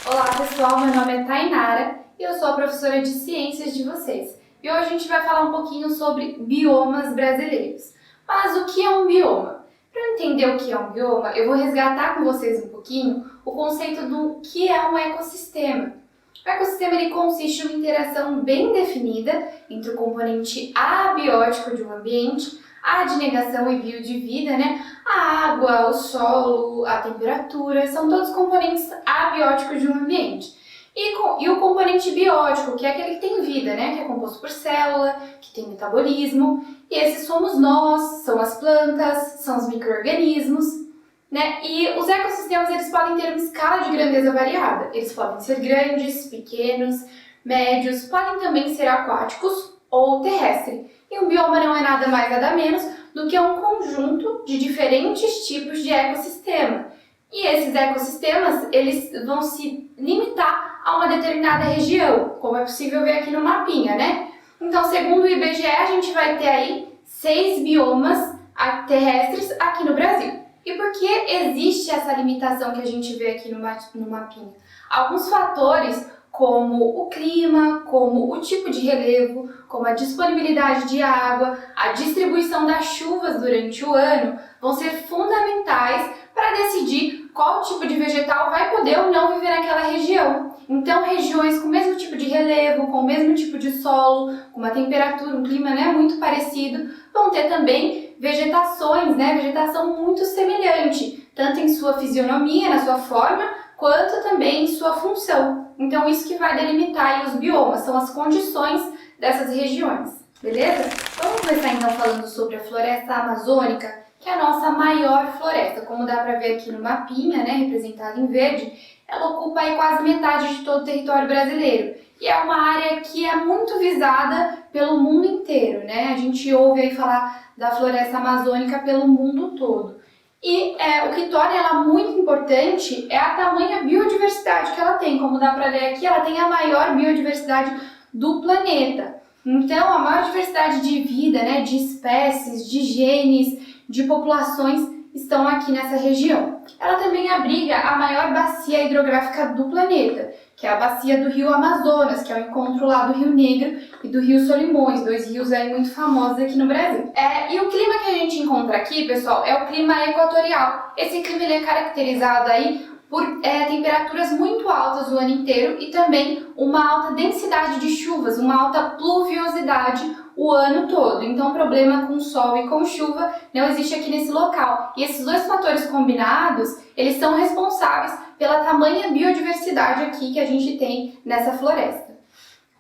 Olá pessoal, meu nome é Tainara e eu sou a professora de Ciências de vocês. E hoje a gente vai falar um pouquinho sobre biomas brasileiros. Mas o que é um bioma? Para entender o que é um bioma, eu vou resgatar com vocês um pouquinho o conceito do que é um ecossistema. O ecossistema ele consiste em uma interação bem definida entre o componente abiótico de um ambiente, a de negação e bio de vida, a água, o solo, a temperatura, são todos componentes abióticos de um ambiente. E o componente biótico, que é aquele que tem vida, que é composto por célula, que tem metabolismo, e esses somos nós, são as plantas, são os micro-organismos. E os ecossistemas eles podem ter uma escala de grandeza variada. Eles podem ser grandes, pequenos, médios, podem também ser aquáticos ou terrestres. E um bioma não é nada mais nada menos do que um conjunto de diferentes tipos de ecossistema. E esses ecossistemas eles vão se limitar a uma determinada região, como é possível ver aqui no mapinha, Então, segundo o IBGE, a gente vai ter aí 6 biomas terrestres aqui no Brasil. E por que existe essa limitação que a gente vê aqui no mapinha? Alguns fatores, como o clima, como o tipo de relevo, como a disponibilidade de água, a distribuição das chuvas durante o ano, vão ser fundamentais para decidir qual tipo de vegetal vai poder ou não viver naquela região. Então, regiões com o mesmo tipo de relevo, com o mesmo tipo de solo, com uma temperatura, um clima muito parecido, vão ter também vegetações, vegetação muito semelhante, tanto em sua fisionomia, na sua forma, quanto também em sua função. Então, isso que vai delimitar aí os biomas, são as condições dessas regiões, beleza? Vamos começar então falando sobre a floresta amazônica, que é a nossa maior floresta. Como dá para ver aqui no mapinha, representado em verde, ela ocupa aí quase metade de todo o território brasileiro. E é uma área que é muito visada pelo mundo inteiro, A gente ouve aí falar da floresta amazônica pelo mundo todo. E o que torna ela muito importante é a tamanha biodiversidade que ela tem. Como dá para ler aqui, ela tem a maior biodiversidade do planeta. Então, a maior diversidade de vida, de espécies, de genes, de populações estão aqui nessa região. Ela também abriga a maior bacia hidrográfica do planeta, que é a bacia do Rio Amazonas, que é o encontro lá do Rio Negro e do Rio Solimões, 2 rios aí muito famosos aqui no Brasil. E o clima que a gente encontra aqui, pessoal, é o clima equatorial. Esse clima ele é caracterizado aí por temperaturas muito altas o ano inteiro e também uma alta densidade de chuvas, uma alta pluviosidade o ano todo. Então, problema com sol e com chuva não existe aqui nesse local. E esses dois fatores combinados, eles são responsáveis pela tamanha biodiversidade aqui que a gente tem nessa floresta.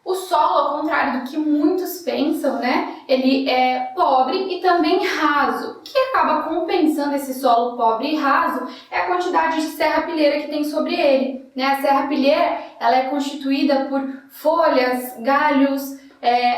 O solo, ao contrário do que muitos pensam, ele é pobre e também raso. O que acaba compensando esse solo pobre e raso é a quantidade de serrapilheira que tem sobre ele. A serrapilheira ela é constituída por folhas, galhos,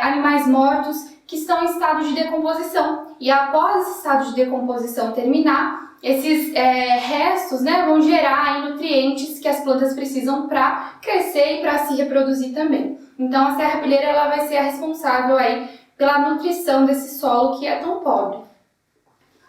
animais mortos que estão em estado de decomposição. E após esse estado de decomposição terminar, esses restos vão gerar aí nutrientes que as plantas precisam para crescer e para se reproduzir também. Então a serrapilheira ela vai ser a responsável aí pela nutrição desse solo que é tão pobre.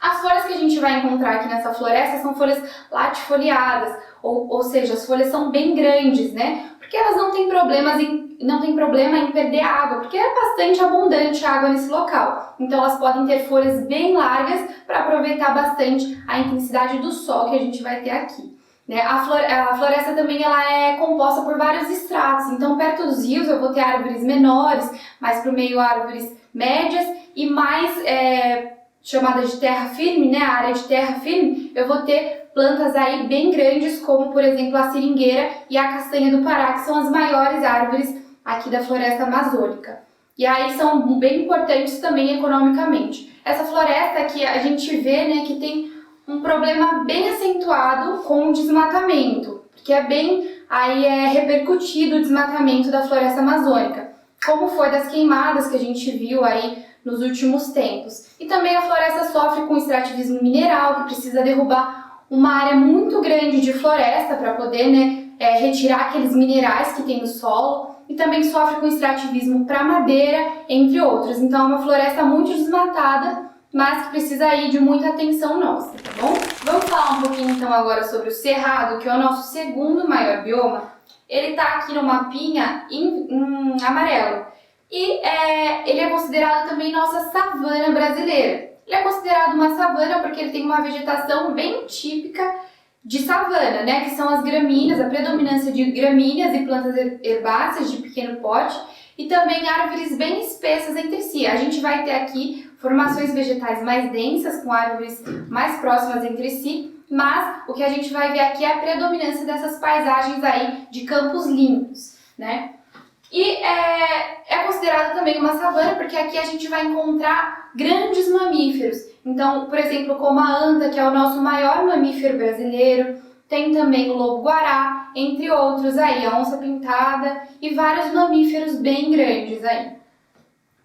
As folhas que a gente vai encontrar aqui nessa floresta são folhas latifoliadas, ou seja, as folhas são bem grandes, porque elas não têm problema em perder água, porque é bastante abundante a água nesse local. Então elas podem ter folhas bem largas para aproveitar bastante a intensidade do sol que a gente vai ter aqui. A floresta também ela é composta por vários estratos, então perto dos rios eu vou ter árvores menores, mais para o meio árvores médias e mais chamadas de terra firme, a área de terra firme, eu vou ter plantas aí bem grandes, como por exemplo a seringueira e a castanha do Pará, que são as maiores árvores aqui da floresta amazônica. E aí são bem importantes também economicamente. Essa floresta aqui a gente vê que tem um problema bem acentuado com o desmatamento, porque é bem repercutido o desmatamento da floresta amazônica, como foi das queimadas que a gente viu aí nos últimos tempos. E também a floresta sofre com extrativismo mineral, que precisa derrubar uma área muito grande de floresta para poder retirar aqueles minerais que tem no solo, e também sofre com extrativismo para madeira, entre outros. Então é uma floresta muito desmatada, mas que precisa aí de muita atenção nossa, tá bom? Vamos falar um pouquinho então agora sobre o cerrado, que é o nosso segundo maior bioma. ele está aqui no mapinha em amarelo. E ele é considerado também nossa savana brasileira. Ele é considerado uma savana porque ele tem uma vegetação bem típica de savana, né? Que são as gramíneas, a predominância de gramíneas e plantas herbáceas de pequeno porte e também árvores bem espessas entre si. A gente vai ter aqui formações vegetais mais densas, com árvores mais próximas entre si, mas o que a gente vai ver aqui é a predominância dessas paisagens aí de campos limpos, né? E é considerado também uma savana porque aqui a gente vai encontrar grandes mamíferos. Então, por exemplo, como a anta, que é o nosso maior mamífero brasileiro, tem também o lobo-guará, entre outros aí, a onça-pintada e vários mamíferos bem grandes aí.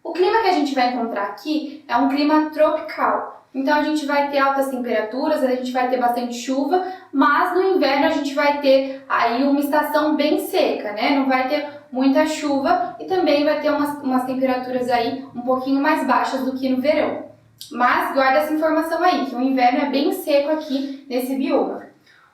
O clima que a gente vai encontrar aqui é um clima tropical. Então a gente vai ter altas temperaturas, a gente vai ter bastante chuva, mas no inverno a gente vai ter aí uma estação bem seca, né? Não vai ter muita chuva e também vai ter umas temperaturas aí um pouquinho mais baixas do que no verão. Mas guarda essa informação aí, que o inverno é bem seco aqui nesse bioma.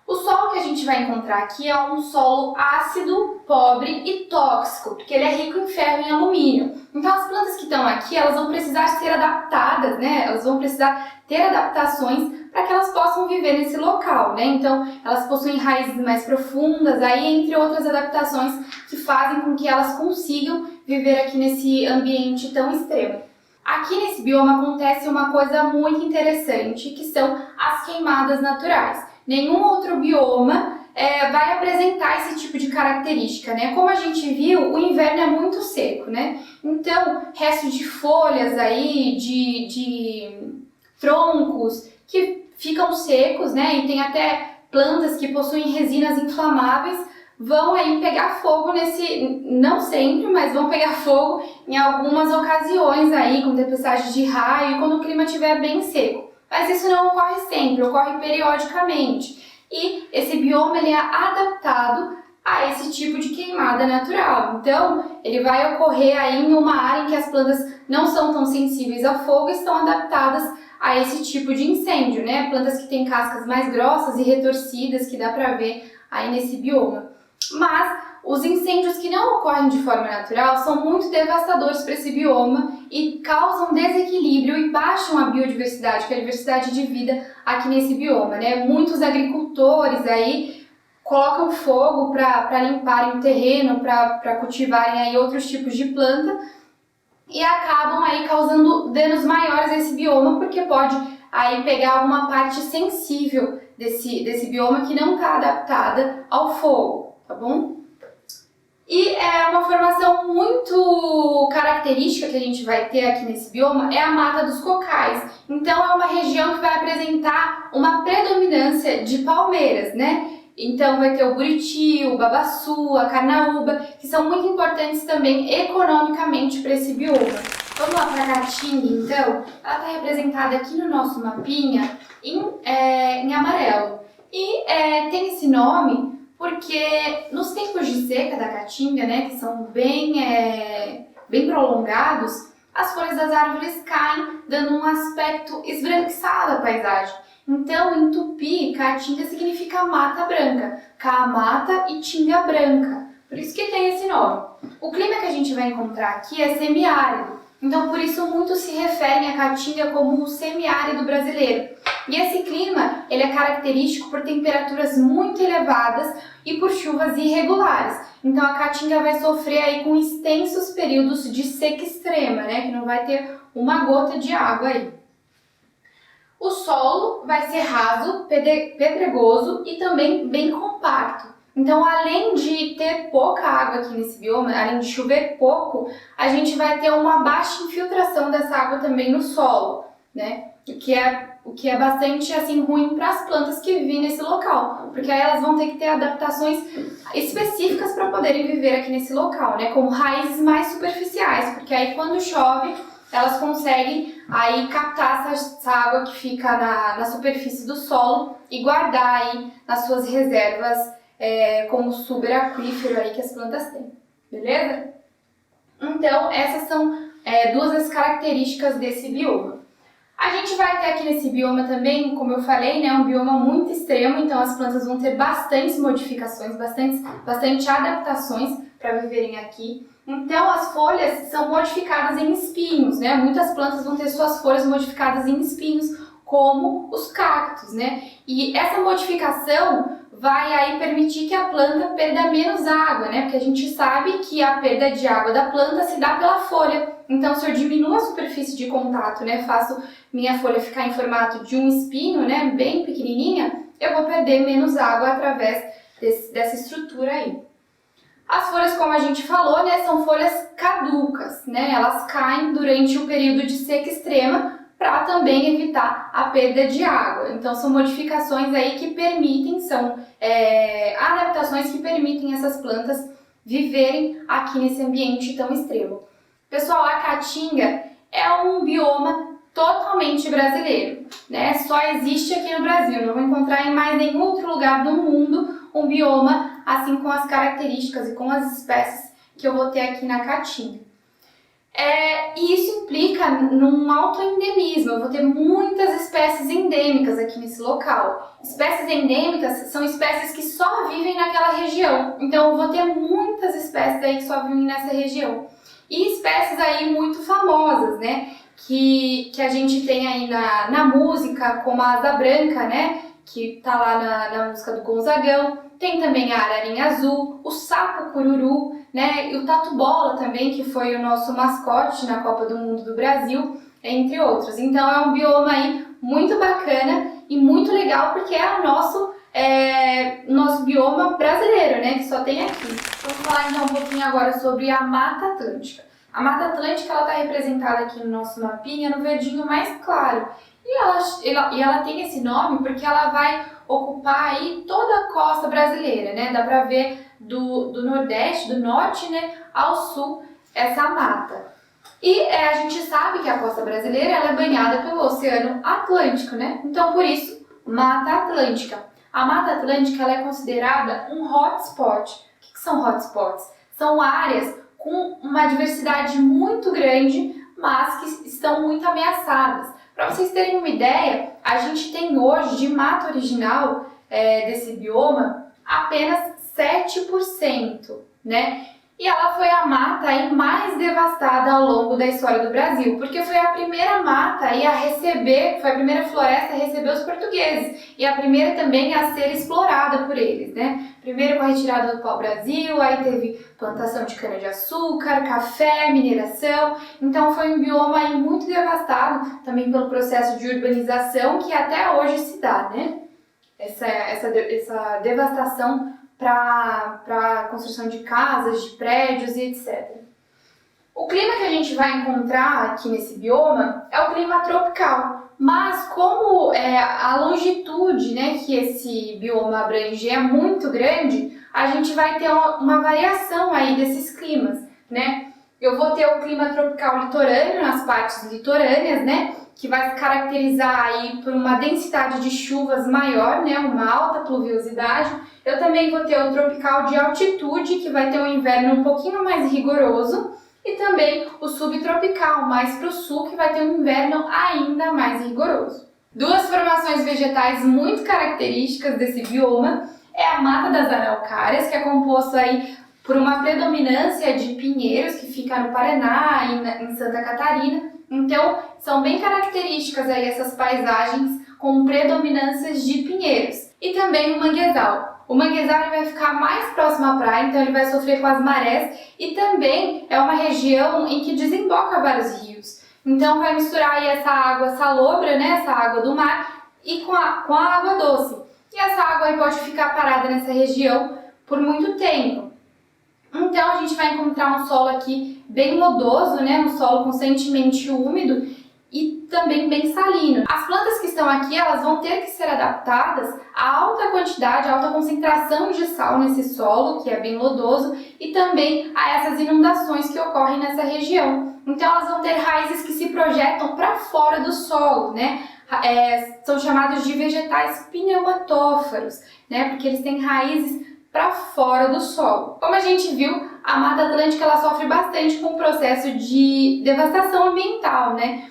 O solo que a gente vai encontrar aqui é um solo ácido, pobre e tóxico, porque ele é rico em ferro e em alumínio. Então as plantas que estão aqui, elas vão precisar ser adaptadas, né? Elas vão precisar ter adaptações para que elas possam viver nesse local, né? Então elas possuem raízes mais profundas, aí entre outras adaptações que fazem com que elas consigam viver aqui nesse ambiente tão extremo. Aqui nesse bioma acontece uma coisa muito interessante, que são as queimadas naturais. Nenhum outro bioma vai apresentar esse tipo de característica, né? Como a gente viu, o inverno é muito seco, né? Então, restos de folhas aí, de troncos que ficam secos, né? E tem até plantas que possuem resinas inflamáveis, vão aí pegar fogo não sempre, mas vão pegar fogo em algumas ocasiões aí, com tempestade de raio, quando o clima estiver bem seco. Mas isso não ocorre sempre, ocorre periodicamente. E esse bioma ele é adaptado a esse tipo de queimada natural. Então, ele vai ocorrer aí em uma área em que as plantas não são tão sensíveis ao fogo e estão adaptadas a esse tipo de incêndio, né? Plantas que têm cascas mais grossas e retorcidas, que dá para ver aí nesse bioma. Mas os incêndios que não ocorrem de forma natural são muito devastadores para esse bioma e causam desequilíbrio e baixam a biodiversidade, que é a diversidade de vida aqui nesse bioma, né? Muitos agricultores aí colocam fogo para limparem o terreno, para cultivarem aí outros tipos de planta e acabam aí causando danos maiores a esse bioma, porque pode aí pegar alguma parte sensível desse bioma que não está adaptada ao fogo, tá bom? E uma formação muito característica que a gente vai ter aqui nesse bioma é a Mata dos Cocais. Então é uma região que vai apresentar uma predominância de palmeiras, né? Então vai ter o buriti, o babaçu, a carnaúba, que são muito importantes também economicamente para esse bioma. Vamos lá para a caatinga, então. Ela está representada aqui no nosso mapinha em amarelo. E tem esse nome porque nos tempos de seca da caatinga, né, que são bem prolongados, as folhas das árvores caem, dando um aspecto esbranquiçado à paisagem. Então, em tupi, caatinga significa mata branca, caamata e tinga branca, por isso que tem esse nome. O clima que a gente vai encontrar aqui é semiárido, então por isso muitos se referem à caatinga como o semiárido brasileiro. E esse clima ele é característico por temperaturas muito elevadas e por chuvas irregulares. Então a caatinga vai sofrer aí com extensos períodos de seca extrema, né, que não vai ter uma gota de água aí. O solo vai ser raso, pedregoso e também bem compacto. Então, além de ter pouca água aqui nesse bioma, além de chover pouco, a gente vai ter uma baixa infiltração dessa água também no solo, né? O que é bastante assim ruim para as plantas que vivem nesse local, porque aí elas vão ter que ter adaptações específicas para poderem viver aqui nesse local, né? Como raízes mais superficiais, porque aí quando chove elas conseguem aí captar essa água que fica na superfície do solo e guardar aí nas suas reservas como subaquífero aí que as plantas têm, beleza? Então essas são duas das características desse bioma. A gente vai ter aqui nesse bioma também, como eu falei, né, um bioma muito extremo, então as plantas vão ter bastantes modificações, bastante adaptações para viverem aqui. Então as folhas são modificadas em espinhos, né? Muitas plantas vão ter suas folhas modificadas em espinhos, como os cactos, né? E essa modificação vai aí permitir que a planta perda menos água, né? Porque a gente sabe que a perda de água da planta se dá pela folha. Então, se eu diminuo a superfície de contato, né, faço minha folha ficar em formato de um espinho, né, bem pequenininha, eu vou perder menos água através dessa estrutura aí. As folhas, como a gente falou, né, são folhas caducas, né? Elas caem durante o período de seca extrema para também evitar a perda de água. Então, são modificações aí que permitem, adaptações que permitem essas plantas viverem aqui nesse ambiente tão extremo. Pessoal, a caatinga é um bioma totalmente brasileiro, né? Só existe aqui no Brasil, não vou encontrar em mais nenhum outro lugar do mundo um bioma assim com as características e com as espécies que eu vou ter aqui na caatinga. E isso implica num alto endemismo, eu vou ter muitas espécies endêmicas aqui nesse local. Espécies endêmicas são espécies que só vivem naquela região, então eu vou ter muitas espécies aí que só vivem nessa região. E espécies aí muito famosas, né, que a gente tem aí na música, como a asa branca, né, que tá lá na música do Gonzagão. Tem também a ararinha azul, o sapo cururu, né, e o tatu-bola também, que foi o nosso mascote na Copa do Mundo do Brasil, entre outros. Então é um bioma aí muito bacana e muito legal, porque é o nosso bioma brasileiro, né, que só tem aqui. Vamos falar então um pouquinho agora sobre a Mata Atlântica. A Mata Atlântica está representada aqui no nosso mapinha no verdinho mais claro. E ela tem esse nome porque ela vai ocupar aí toda a costa brasileira, né? Dá para ver do Nordeste, do Norte, né, ao Sul, essa mata. E a gente sabe que a costa brasileira ela é banhada pelo Oceano Atlântico, né? Então, por isso, Mata Atlântica. A Mata Atlântica ela é considerada um hotspot. O que são hotspots? São áreas com uma diversidade muito grande, mas que estão muito ameaçadas. Para vocês terem uma ideia, a gente tem hoje de mata original desse bioma apenas 7%, né? E ela foi a mata aí mais devastada ao longo da história do Brasil, porque foi a primeira mata aí a receber, foi a primeira floresta a receber os portugueses e a primeira também a ser explorada por eles, né? Primeiro com a retirada do pau-brasil, aí teve plantação de cana-de-açúcar, café, mineração, então foi um bioma aí muito devastado, também pelo processo de urbanização que até hoje se dá, né? Essa devastação para a construção de casas, de prédios e etc. O clima que a gente vai encontrar aqui nesse bioma é o clima tropical, mas como a longitude, né, que esse bioma abrange é muito grande, a gente vai ter uma variação aí desses climas, né? Eu vou ter o clima tropical litorâneo nas partes litorâneas, né, que vai se caracterizar aí por uma densidade de chuvas maior, né, uma alta pluviosidade. Eu também vou ter o tropical de altitude, que vai ter um inverno um pouquinho mais rigoroso, e também o subtropical, mais para o sul, que vai ter um inverno ainda mais rigoroso. Duas formações vegetais muito características desse bioma é a Mata das Araucárias, que é composta aí por uma predominância de pinheiros, que fica no Paraná e em Santa Catarina. Então, são bem características aí essas paisagens com predominâncias de pinheiros. E também o manguezal. O manguezal ele vai ficar mais próximo à praia, então ele vai sofrer com as marés e também é uma região em que desemboca vários rios. Então vai misturar aí essa água salobra, né, essa água do mar, e com a água doce. E essa água aí pode ficar parada nessa região por muito tempo. Então a gente vai encontrar um solo aqui bem lodoso, né, um solo constantemente úmido e também bem salino. As plantas que estão aqui, elas vão ter que ser adaptadas à alta quantidade, à alta concentração de sal nesse solo, que é bem lodoso, e também a essas inundações que ocorrem nessa região. Então elas vão ter raízes que se projetam para fora do solo, né? São chamados de vegetais pneumatófaros, né? Porque eles têm raízes para fora do solo. Como a gente viu, a Mata Atlântica ela sofre bastante com o processo de devastação ambiental, né?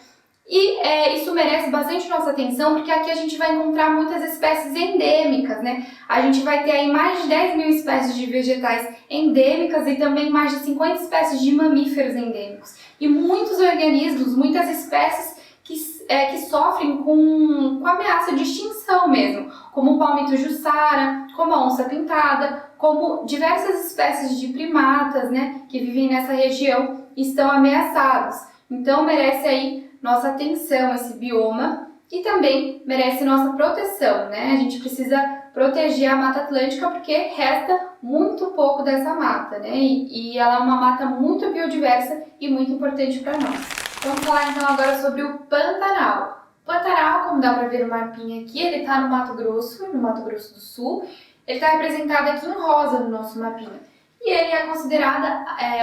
E isso merece bastante nossa atenção, porque aqui a gente vai encontrar muitas espécies endêmicas, né? A gente vai ter aí mais de 10 mil espécies de vegetais endêmicas e também mais de 50 espécies de mamíferos endêmicos. E muitos organismos, muitas espécies que sofrem com ameaça de extinção mesmo, como o palmito jussara, como a onça pintada, como diversas espécies de primatas, né, que vivem nessa região estão ameaçados. Então merece aí nossa atenção esse bioma e também merece nossa proteção, né? A gente precisa proteger a Mata Atlântica porque resta muito pouco dessa mata, né? E ela é uma mata muito biodiversa e muito importante para nós. Vamos falar então agora sobre o Pantanal. O Pantanal, como dá para ver no mapinha aqui, ele está no Mato Grosso do Sul. Ele está representado aqui em rosa no nosso mapinha. E ele é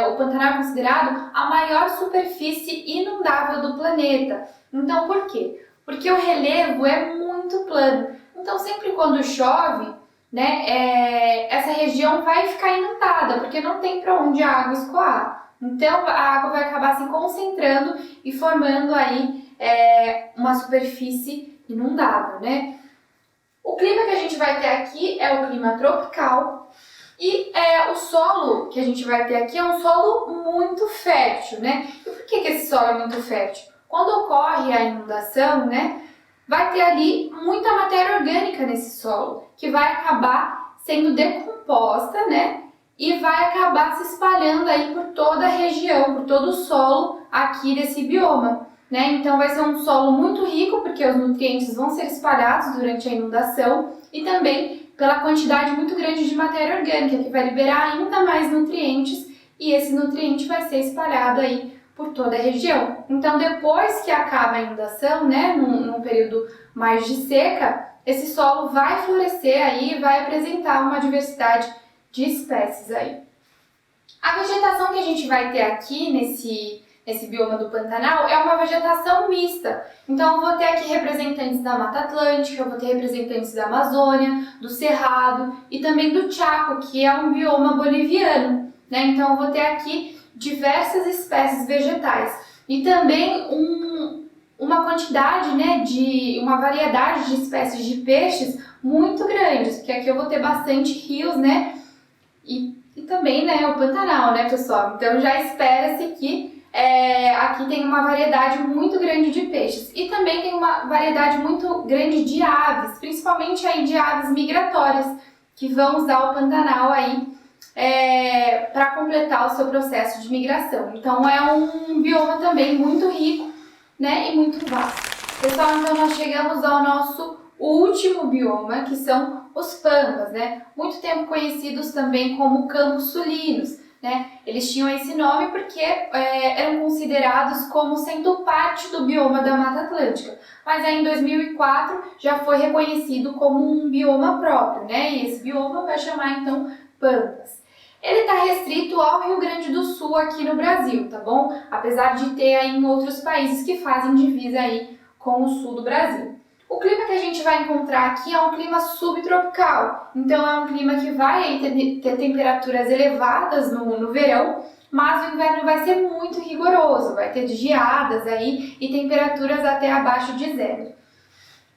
o Pantanal é considerado a maior superfície inundável do planeta. Então por quê? Porque o relevo é muito plano. Então sempre quando chove, né, essa região vai ficar inundada, porque não tem para onde a água escoar. Então a água vai acabar se concentrando e formando aí uma superfície inundável, né? O clima que a gente vai ter aqui é o clima tropical e o solo que a gente vai ter aqui é um solo muito fértil, né? E por que esse solo é muito fértil? Quando ocorre a inundação, né, vai ter ali muita matéria orgânica nesse solo, que vai acabar sendo decomposta, né? E vai acabar se espalhando aí por toda a região, por todo o solo aqui desse bioma, né? Então vai ser um solo muito rico, porque os nutrientes vão ser espalhados durante a inundação e também pela quantidade muito grande de matéria orgânica, que vai liberar ainda mais nutrientes e esse nutriente vai ser espalhado aí por toda a região. Então depois que acaba a inundação, né, num período mais de seca, esse solo vai florescer aí e vai apresentar uma diversidade de espécies aí. A vegetação que a gente vai ter aqui nesse bioma do Pantanal é uma vegetação mista. Então eu vou ter aqui representantes da Mata Atlântica, eu vou ter representantes da Amazônia, do Cerrado e também do Chaco, que é um bioma boliviano, né? Então eu vou ter aqui diversas espécies vegetais e também uma quantidade, né, uma variedade de espécies de peixes muito grandes, porque aqui eu vou ter bastante rios, né? E também, né, o Pantanal, né, pessoal? Então já espera-se que aqui tem uma variedade muito grande de peixes. E também tem uma variedade muito grande de aves, principalmente aí de aves migratórias, que vão usar o Pantanal aí para completar o seu processo de migração. Então é um bioma também muito rico, né, e muito vasto. Pessoal, então nós chegamos ao nosso último bioma, que são os pampas, né? Muito tempo conhecidos também como campos sulinos, né? Eles tinham esse nome porque eram considerados como sendo parte do bioma da Mata Atlântica. Mas aí em 2004 já foi reconhecido como um bioma próprio, né? E esse bioma vai chamar então pampas. Ele está restrito ao Rio Grande do Sul aqui no Brasil, tá bom? Apesar de ter aí em outros países que fazem divisa aí com o sul do Brasil. O clima que a gente vai encontrar aqui é um clima subtropical, então é um clima que vai ter temperaturas elevadas no verão, mas o inverno vai ser muito rigoroso, vai ter geadas aí e temperaturas até abaixo de zero.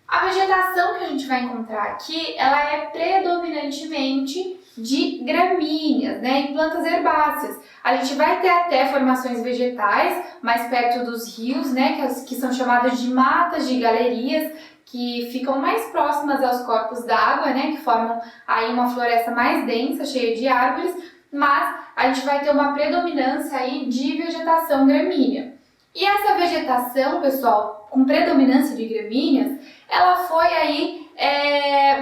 A vegetação que a gente vai encontrar aqui, ela é predominantemente de gramíneas, né, e plantas herbáceas. A gente vai ter até formações vegetais mais perto dos rios, né, que são chamadas de matas de galerias, que ficam mais próximas aos corpos d'água, né, que formam aí uma floresta mais densa, cheia de árvores, mas a gente vai ter uma predominância aí de vegetação gramínea. E essa vegetação, pessoal, com predominância de gramíneas, ela foi aí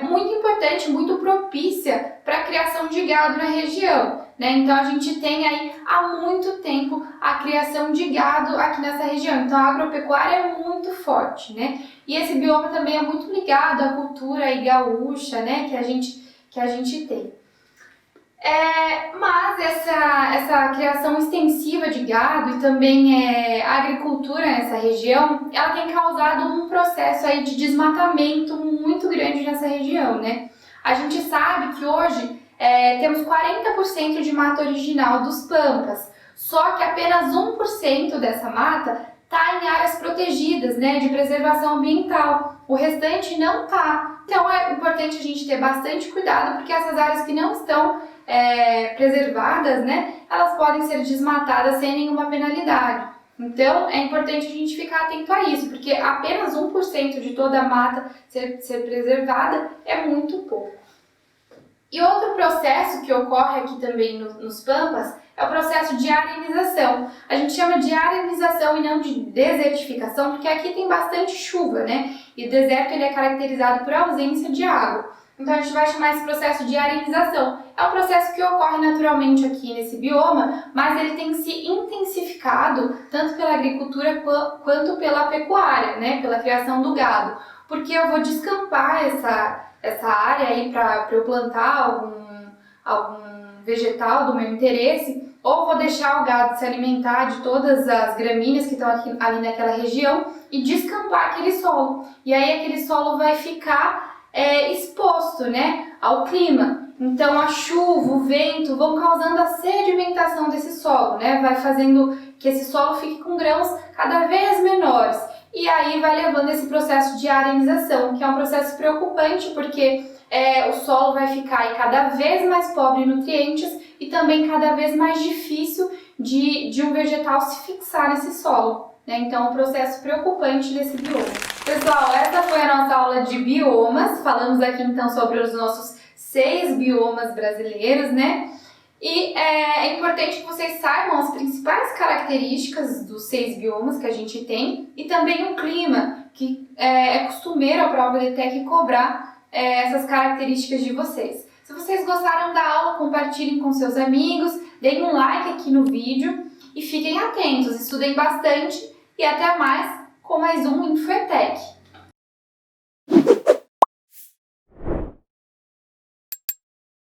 muito importante, muito propícia para a criação de gado na região, né? Então a gente tem aí há muito tempo a criação de gado aqui nessa região. Então a agropecuária é muito forte, né? E esse bioma também é muito ligado à cultura aí gaúcha, né? Que a gente tem. Mas essa criação extensiva de gado e também a agricultura nessa região, ela tem causado um processo aí de desmatamento muito grande nessa região, né? A gente sabe que hoje temos 40% de mata original dos pampas, só que apenas 1% dessa mata está em áreas protegidas, né, de preservação ambiental. O restante não está. Então é importante a gente ter bastante cuidado, porque essas áreas que não estão preservadas, né, elas podem ser desmatadas sem nenhuma penalidade. Então é importante a gente ficar atento a isso, porque apenas 1% de toda a mata ser preservada é muito pouco. E outro processo que ocorre aqui também nos Pampas é o processo de arenização. A gente chama de arenização e não de desertificação, porque aqui tem bastante chuva, né? E o deserto ele é caracterizado por ausência de água. Então a gente vai chamar esse processo de arenização. É um processo que ocorre naturalmente aqui nesse bioma, mas ele tem se intensificado tanto pela agricultura quanto pela pecuária, né? Pela criação do gado. Porque eu vou descampar essa área aí para eu plantar algum vegetal do meu interesse, ou vou deixar o gado se alimentar de todas as gramíneas que estão ali naquela região e descampar aquele solo. E aí aquele solo vai ficar exposto, né, ao clima. Então a chuva, o vento vão causando a sedimentação desse solo, né, vai fazendo que esse solo fique com grãos cada vez menores. E aí vai levando esse processo de arenização, que é um processo preocupante, porque o solo vai ficar cada vez mais pobre em nutrientes e também cada vez mais difícil de um vegetal se fixar nesse solo, né? Então é um processo preocupante desse bioma. Pessoal, essa foi a nossa aula de biomas. Falamos aqui então sobre os nossos 6 biomas brasileiros, né? E é importante que vocês saibam as principais características dos 6 biomas que a gente tem e também o clima, que é costumeiro a prova de TEC cobrar essas características de vocês. Se vocês gostaram da aula, compartilhem com seus amigos, deem um like aqui no vídeo e fiquem atentos, estudem bastante e até mais com mais um InfoETEC.